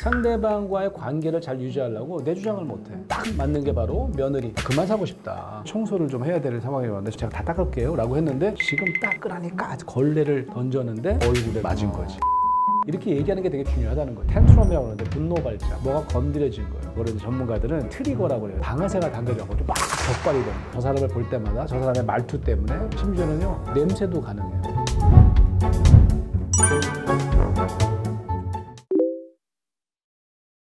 상대방과의 관계를 잘 유지하려고 내 주장을 못해. 딱 맞는 게 바로 며느리. 그만 사고 싶다. 청소를 좀 해야 될 상황이 왔는데 제가 다 닦을게요 라고 했는데 지금 닦으라니까 걸레를 던졌는데 얼굴에 맞은 거지. 이렇게 얘기하는 게 되게 중요하다는 거예요. 텐트럼이라고 하는데 분노 발작, 뭐가 건드려진 거예요. 그런 전문가들은 트리거라고 해요. 방아쇠가 당겨져가지고 막 적발이 됩니다. 저 사람을 볼 때마다 저 사람의 말투 때문에 심지어는요 냄새도 가능해요.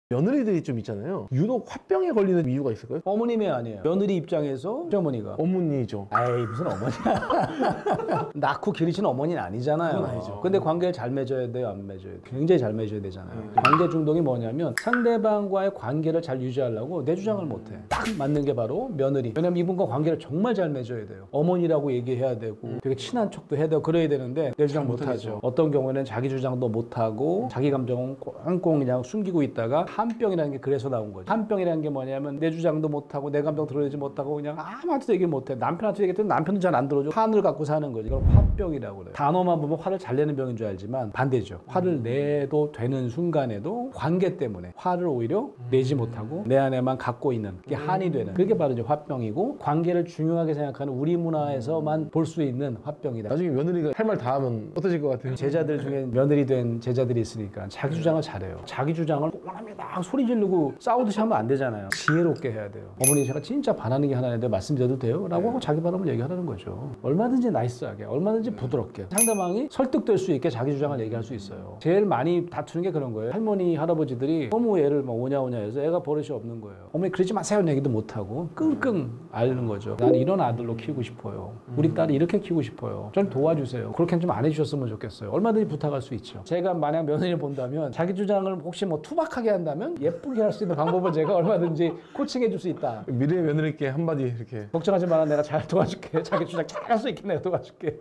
며느리들이 좀 있잖아요. 유독 화병에 걸리는 이유가 있을까요? 어머님이 아니에요. 며느리 입장에서 시어머니가 어머니죠. 아이 무슨 어머니야. 낳고 기르시는 어머니는 아니잖아요. 그건 아니죠. 근데 관계를 잘 맺어야 돼요, 안 맺어야 돼요? 굉장히 잘 맺어야 되잖아요. 관계 중독이 뭐냐면 상대방과의 관계를 잘 유지하려고 내 주장을 못해. 딱 맞는 게 바로 며느리. 왜냐면 이분과 관계를 정말 잘 맺어야 돼요. 어머니라고 얘기해야 되고 되게 친한 척도 해야 되고 그래야 되는데 내 주장 못하죠. 어떤 경우에는 자기 주장도 못하고 자기 감정은 꽁꽁 그냥 숨기고 있다가 한병이라는 게 그래서 나온 거죠. 한병이라는 게 뭐냐면 내 주장도 못하고 내 감정 드러내지 못하고 그냥 아무한테도 얘기를 못해. 남편한테 얘기했더니 남편도 잘 안 들어줘. 한을 갖고 사는 거지. 이걸 화병이라고 그래요. 단어만 보면 화를 잘 내는 병인 줄 알지만 반대죠. 화를 내도 되는 순간에도 관계 때문에 화를 오히려 내지 못하고 내 안에만 갖고 있는 게 한이 되는 그게 바로 이제 화병이고 관계를 중요하게 생각하는 우리 문화에서만 볼 수 있는 화병이다. 나중에 며느리가 할 말 다 하면 어떠실 것 같아요? 제자들 중에 며느리 된 제자들이 있으니까 자기 주장을 잘해요. 자기 주장을 원합니다. 소리 지르고 싸우듯이 하면 안 되잖아요. 지혜롭게 해야 돼요. 어머니 제가 진짜 바라는 게 하나 있는데 말씀드려도 돼요? 라고 하고 자기 바람을 얘기하라는 거죠. 얼마든지 나이스하게 얼마든지 부드럽게 상대방이 설득될 수 있게 자기 주장을 얘기할 수 있어요. 제일 많이 다투는 게 그런 거예요. 할머니 할아버지들이 너무 애를 막 오냐오냐 해서 애가 버릇이 없는 거예요. 어머니 그러지 마세요 얘기도 못하고 끙끙 앓는 거죠. 난 이런 아들로 키우고 싶어요. 우리 딸이 이렇게 키우고 싶어요. 좀 도와주세요. 그렇게 좀 안 해주셨으면 좋겠어요. 얼마든지 부탁할 수 있죠. 제가 만약 며느리를 본다면 자기 주장을 혹시 뭐 투박하게 한다면 예쁘게 할 수 있는 방법을 제가 얼마든지 코칭해 줄 수 있다. 미래 며느리께 한마디 이렇게 걱정하지 마라. 내가 잘 도와줄게. 자기 주장 잘 할 수 있게 내가 도와줄게.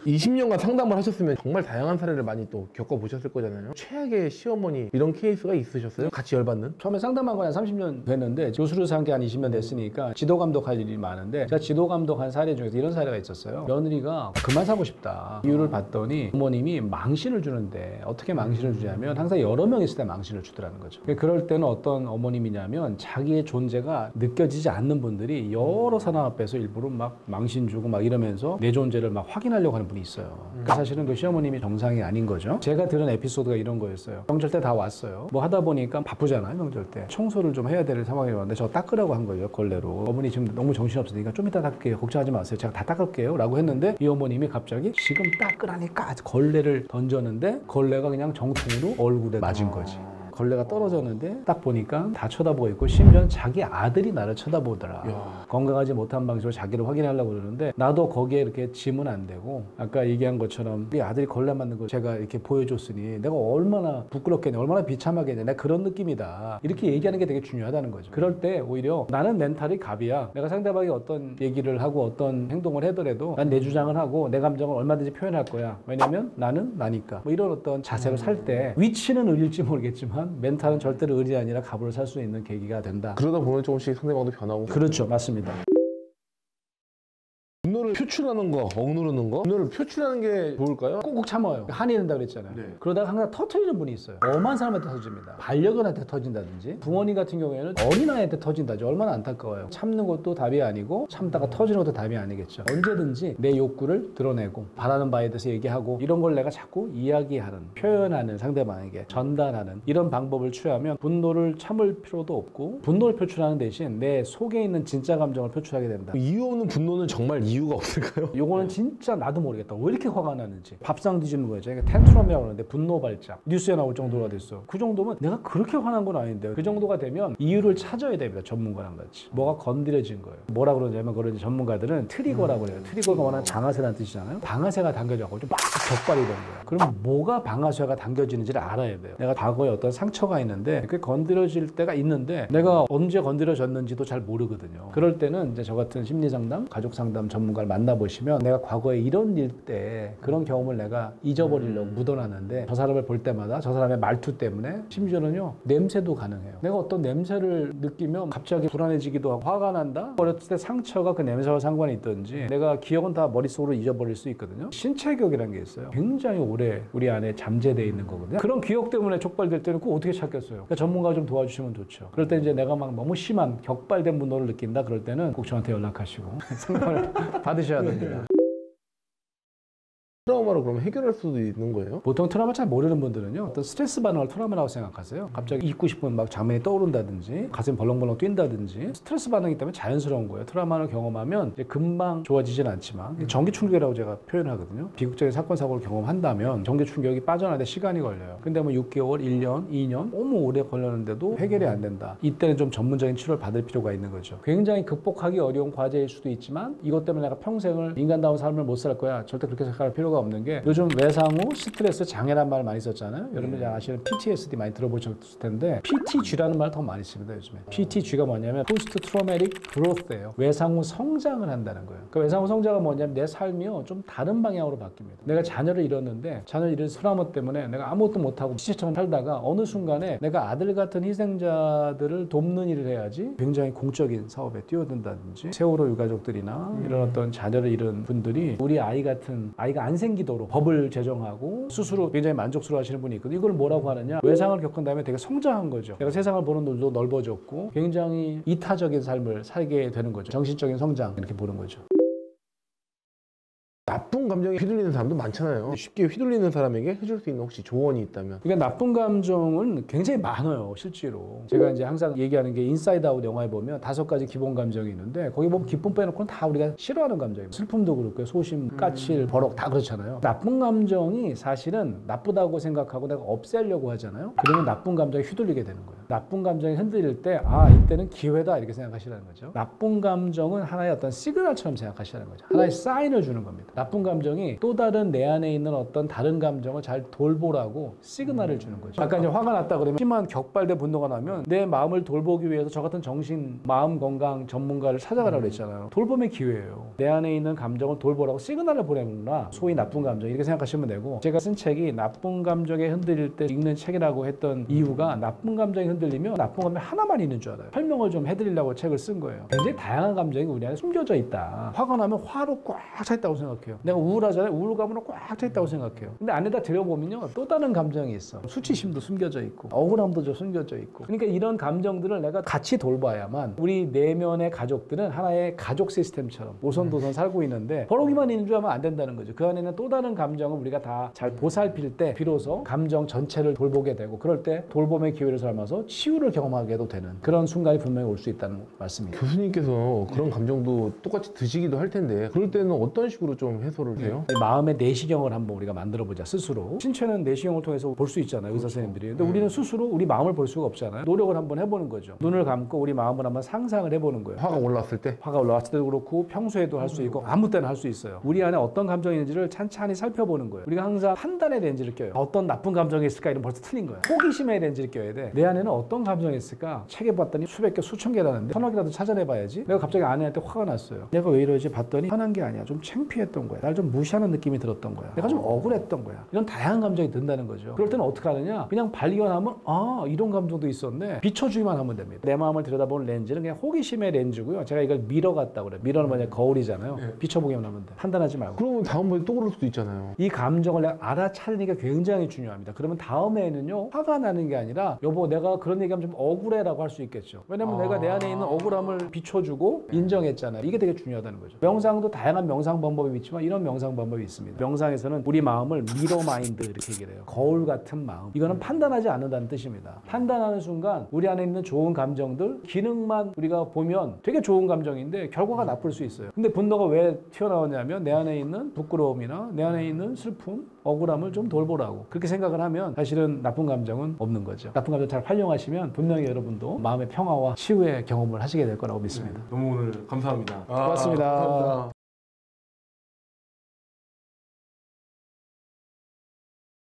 20년간 상담을 하셨으면 정말 다양한 사례를 많이 또 겪어보셨을 거잖아요. 최악의 시어머니 이런 케이스가 있으셨어요? 같이 열받는? 처음에 상담한 건 한 30년 됐는데 교수로서 한 게 한 20년 됐으니까 지도 감독할 일이 많은데 제가 지도 감독한 사례 중에서 이런 사례가 있었어요. 며느리가 그만 사고 싶다. 이유를 봤더니 부모님이 망신을 주는데 어떻게 망신을 주냐면 항상 여러 명 있을 때 망신을 주더라는 거죠. 그럴 때는 어떤 어머님이냐면 자기의 존재가 느껴지지 않는 분들이 여러 사람 앞에서 일부러 막 망신 주고 막 이러면서 내 존재를 막 확인하려고 하는 분이 있어요. 그러니까 사실은 그 시어머님이 정상이 아닌 거죠. 제가 들은 에피소드가 이런 거였어요. 명절 때 다 왔어요. 뭐 하다 보니까 바쁘잖아요. 명절 때 청소를 좀 해야 될 상황이 왔는데 저 닦으라고 한 거예요. 걸레로. 어머니 지금 너무 정신없으니까 좀 이따 닦을게요. 걱정하지 마세요. 제가 다 닦을게요 라고 했는데 이 어머님이 갑자기 지금 닦으라니까 걸레를 던졌는데 걸레가 그냥 정통으로 얼굴에 맞은 거지. 걸레가 떨어졌는데 딱 보니까 다 쳐다보고 있고 심지어는 자기 아들이 나를 쳐다보더라. 건강하지 못한 방식으로 자기를 확인하려고 그러는데 나도 거기에 이렇게 지면 안 되고 아까 얘기한 것처럼 우리 아들이 걸레 맞는 걸 제가 이렇게 보여줬으니 내가 얼마나 부끄럽겠냐 얼마나 비참하겠냐 내가 그런 느낌이다. 이렇게 얘기하는 게 되게 중요하다는 거죠. 그럴 때 오히려 나는 멘탈이 갑이야. 내가 상대방이 어떤 얘기를 하고 어떤 행동을 하더라도 난 내 주장을 하고 내 감정을 얼마든지 표현할 거야. 왜냐면 나는 나니까. 뭐 이런 어떤 자세로 살 때 위치는 의릴지 모르겠지만 멘탈은 절대로 의리 아니라 갑으로 살 수 있는 계기가 된다. 그러다 보면 조금씩 상대방도 변하고. 그렇죠. 맞습니다. 분노를 표출하는 거, 억누르는 거. 분노를 표출하는 게 좋을까요? 꾹꾹 참아요. 한이 된다 그랬잖아요. 네. 그러다가 항상 터트리는 분이 있어요. 엄한 사람한테 터집니다. 반려견한테 터진다든지 부모님 같은 경우에는 어린아이한테 터진다죠. 얼마나 안타까워요. 참는 것도 답이 아니고 참다가 터지는 것도 답이 아니겠죠. 언제든지 내 욕구를 드러내고 바라는 바에 대해서 얘기하고 이런 걸 내가 자꾸 이야기하는 표현하는 상대방에게 전달하는 이런 방법을 취하면 분노를 참을 필요도 없고 분노를 표출하는 대신 내 속에 있는 진짜 감정을 표출하게 된다. 이유 없는 분노는 정말 이유가 없을까요? 요거는 진짜 나도 모르겠다. 왜 이렇게 화가 나는지. 밥상 뒤집는 거예요. 그러니까 텐트럼이라고 하는데 분노 발작. 뉴스에 나올 정도가 됐어. 그 정도면 내가 그렇게 화난 건 아닌데 그 정도가 되면 이유를 찾아야 됩니다. 전문가랑 같이. 뭐가 건드려진 거예요. 뭐라 그러냐면 그런 전문가들은 트리거라고 해요. 트리거가 워낙 방아쇠라는 뜻이잖아요. 방아쇠가 당겨져가지고 막 적발이 되는 거예요. 그럼 뭐가 방아쇠가 당겨지는지를 알아야 돼요. 내가 과거에 어떤 상처가 있는데 그게 건드려질 때가 있는데 내가 언제 건드려졌는지도 잘 모르거든요. 그럴 때는 이제 저 같은 심리상담, 가족상담 전문가를 만나보시면 내가 과거에 이런 일 때 그런 경험을 내가 잊어버리려고 묻어놨는데 저 사람을 볼 때마다 저 사람의 말투 때문에 심지어는요 냄새도 가능해요. 내가 어떤 냄새를 느끼면 갑자기 불안해지기도 하고 화가 난다? 어렸을 때 상처가 그 냄새와 상관이 있든지 내가 기억은 다 머릿속으로 잊어버릴 수 있거든요. 신체기억이라는 게 있어요. 굉장히 오래 우리 안에 잠재되어 있는 거거든요. 그런 기억 때문에 촉발될 때는 꼭 어떻게 찾겠어요? 그러니까 전문가 좀 도와주시면 좋죠. 그럴 때 이제 내가 막 너무 심한 격발된 분노를 느낀다 그럴 때는 꼭 저한테 연락하시고 상담을 받으셔야 됩니다. 트라우마를 그럼 해결할 수도 있는 거예요? 보통 트라우마 잘 모르는 분들은요 어떤 스트레스 반응을 트라우마라고 생각하세요. 갑자기 잊고 싶은 막 장면이 떠오른다든지 가슴이 벌렁벌렁 뛴다든지 스트레스 반응이 있다면 자연스러운 거예요. 트라우마를 경험하면 이제 금방 좋아지진 않지만 전기 충격이라고 제가 표현하거든요. 비극적인 사건 사고를 경험한다면 전기 충격이 빠져나는데 시간이 걸려요. 근데 뭐 6개월, 1년, 2년 너무 오래 걸렸는데도 해결이 안 된다. 이때는 좀 전문적인 치료를 받을 필요가 있는 거죠. 굉장히 극복하기 어려운 과제일 수도 있지만 이것 때문에 내가 평생을 인간다운 삶을 못 살 거야. 절대 그렇게 생각할 필요가 없는 게 요즘 외상 후 스트레스 장애란 말 많이 썼잖아요. 여러분들 잘 아시는 PTSD 많이 들어보셨을 텐데 PTG라는 말 더 많이 씁니다 요즘에. PTG가 뭐냐면 Post Traumatic Growth예요. 외상 후 성장을 한다는 거예요. 그 외상 후 성장은 뭐냐면 내 삶이요 좀 다른 방향으로 바뀝니다. 내가 자녀를 잃었는데 자녀를 잃은 트라우마 때문에 내가 아무것도 못하고 시체처럼 살다가 어느 순간에 내가 아들 같은 희생자들을 돕는 일을 해야지 굉장히 공적인 사업에 뛰어든다든지 세월호 유가족들이나 이런 어떤 자녀를 잃은 분들이 우리 아이 같은 아이가 안 생기도록 법을 제정하고 스스로 굉장히 만족스러워 하시는 분이 있거든요. 이걸 뭐라고 하느냐? 외상을 겪은 다음에 되게 성장한 거죠. 내가 세상을 보는 눈도 넓어졌고 굉장히 이타적인 삶을 살게 되는 거죠. 정신적인 성장 이렇게 보는 거죠. 나쁜 감정에 휘둘리는 사람도 많잖아요. 쉽게 휘둘리는 사람에게 해줄 수 있는 혹시 조언이 있다면? 그러니까 나쁜 감정은 굉장히 많아요, 실제로. 제가 이제 항상 얘기하는 게 인사이드 아웃 영화에 보면 5가지 기본 감정이 있는데 거기 보면 기쁨 빼놓고는 다 우리가 싫어하는 감정이에요. 슬픔도 그렇고요, 소심, 까칠, 버럭 다 그렇잖아요. 나쁜 감정이 사실은 나쁘다고 생각하고 내가 없애려고 하잖아요. 그러면 나쁜 감정에 휘둘리게 되는 거예요. 나쁜 감정이 흔들릴 때 이때는 기회다 이렇게 생각하시라는 거죠. 나쁜 감정은 하나의 어떤 시그널처럼 생각하시라는 거죠. 하나의 사인을 주는 겁니다. 나쁜 감정이 또 다른 내 안에 있는 어떤 다른 감정을 잘 돌보라고 시그널을 주는 거죠. 아까 이제 화가 났다 그러면 심한 격발된 분노가 나면 내 마음을 돌보기 위해서 저 같은 정신, 마음 건강 전문가를 찾아가라고 그랬잖아요. 돌봄의 기회예요. 내 안에 있는 감정을 돌보라고 시그널을 보내는구나. 소위 나쁜 감정 이렇게 생각하시면 되고 제가 쓴 책이 나쁜 감정에 흔들릴 때 읽는 책이라고 했던 이유가 나쁜 감정이 흔들리면 나쁜 감정 하나만 있는 줄 알아요. 설명을 좀 해드리려고 책을 쓴 거예요. 굉장히 다양한 감정이 우리 안에 숨겨져 있다. 화가 나면 화로 꽉 차 있다고 생각해요. 내가 우울하잖아요. 우울감으로 꽉 차 있다고 생각해요. 근데 안에다 들여보면요. 또 다른 감정이 있어. 수치심도 숨겨져 있고 억울함도 좀 숨겨져 있고. 그러니까 이런 감정들을 내가 같이 돌봐야만 우리 내면의 가족들은 하나의 가족 시스템처럼 오손도손 살고 있는데 버럭이만 있는 줄 알면 안 된다는 거죠. 그 안에는 또 다른 감정을 우리가 다 잘 보살필 때 비로소 감정 전체를 돌보게 되고 그럴 때 돌봄의 기회를 삼아서 치유를 경험하게도 되는 그런 순간이 분명히 올 수 있다는 말씀입니다. 교수님께서 그런 감정도 똑같이 드시기도 할 텐데 그럴 때는 어떤 식으로 좀 해소를 해요? 마음의 내시경을 한번 우리가 만들어보자 스스로. 신체는 내시경을 통해서 볼 수 있잖아요, 의사 선생님들이. 근데 우리는 스스로 우리 마음을 볼 수가 없잖아요. 노력을 한번 해보는 거죠. 눈을 감고 우리 마음을 한번 상상을 해보는 거예요. 화가 올라왔을 때? 화가 올라왔을 때도 그렇고 평소에도 할 수 있고 아무 때나 할 수 있어요. 우리 안에 어떤 감정이 있는지를 찬찬히 살펴보는 거예요. 우리가 항상 판단의 렌즈를 껴요. 어떤 나쁜 감정이 있을까 이런 벌써 틀린 거예요. 호기심의 렌즈를 껴야 돼. 내 안에는 어떤 감정이 있을까? 책에 봤더니 수백 개 수천 개라는데 서너 개라도 찾아내봐야지. 내가 갑자기 아내한테 화가 났어요. 내가 왜 이러지 봤더니 화난 게 아니야. 좀 창피했던 거야. 날 좀 무시하는 느낌이 들었던 거야. 내가 좀 억울했던 거야. 이런 다양한 감정이 든다는 거죠. 그럴 때는 어떻게 하느냐? 그냥 발견하면 이런 감정도 있었네. 비춰주기만 하면 됩니다. 내 마음을 들여다보는 렌즈는 그냥 호기심의 렌즈고요. 제가 이걸 미러 같다고 그래요. 미러는 뭐냐? 거울이잖아요. 비춰보기만 하면 돼. 판단하지 말고. 그러면 다음번에 또 그럴 수도 있잖아요. 이 감정을 내가 알아차리는 게 굉장히 중요합니다. 그러면 다음에는요. 화가 나는 게 아니라 여보 내가 그런 얘기하면 좀 억울해라고 할 수 있겠죠. 왜냐면 내가 내 안에 있는 억울함을 비춰주고 인정했잖아요. 이게 되게 중요하다는 거죠. 명상도 다양한 명상 방법이 있지만 이런 명상 방법이 있습니다. 명상에서는 우리 마음을 미러 마인드 이렇게 얘기를 해요. 거울 같은 마음. 이거는 판단하지 않는다는 뜻입니다. 판단하는 순간 우리 안에 있는 좋은 감정들 기능만 우리가 보면 되게 좋은 감정인데 결과가 나쁠 수 있어요. 근데 분노가 왜 튀어나오냐면 내 안에 있는 부끄러움이나 내 안에 있는 슬픔, 억울함을 좀 돌보라고 그렇게 생각을 하면 사실은 나쁜 감정은 없는 거죠. 나쁜 감정 잘 활용하시면 분명히 여러분도 마음의 평화와 치유의 경험을 하시게 될 거라고 믿습니다. 너무 오늘 감사합니다. 고맙습니다. 감사합니다.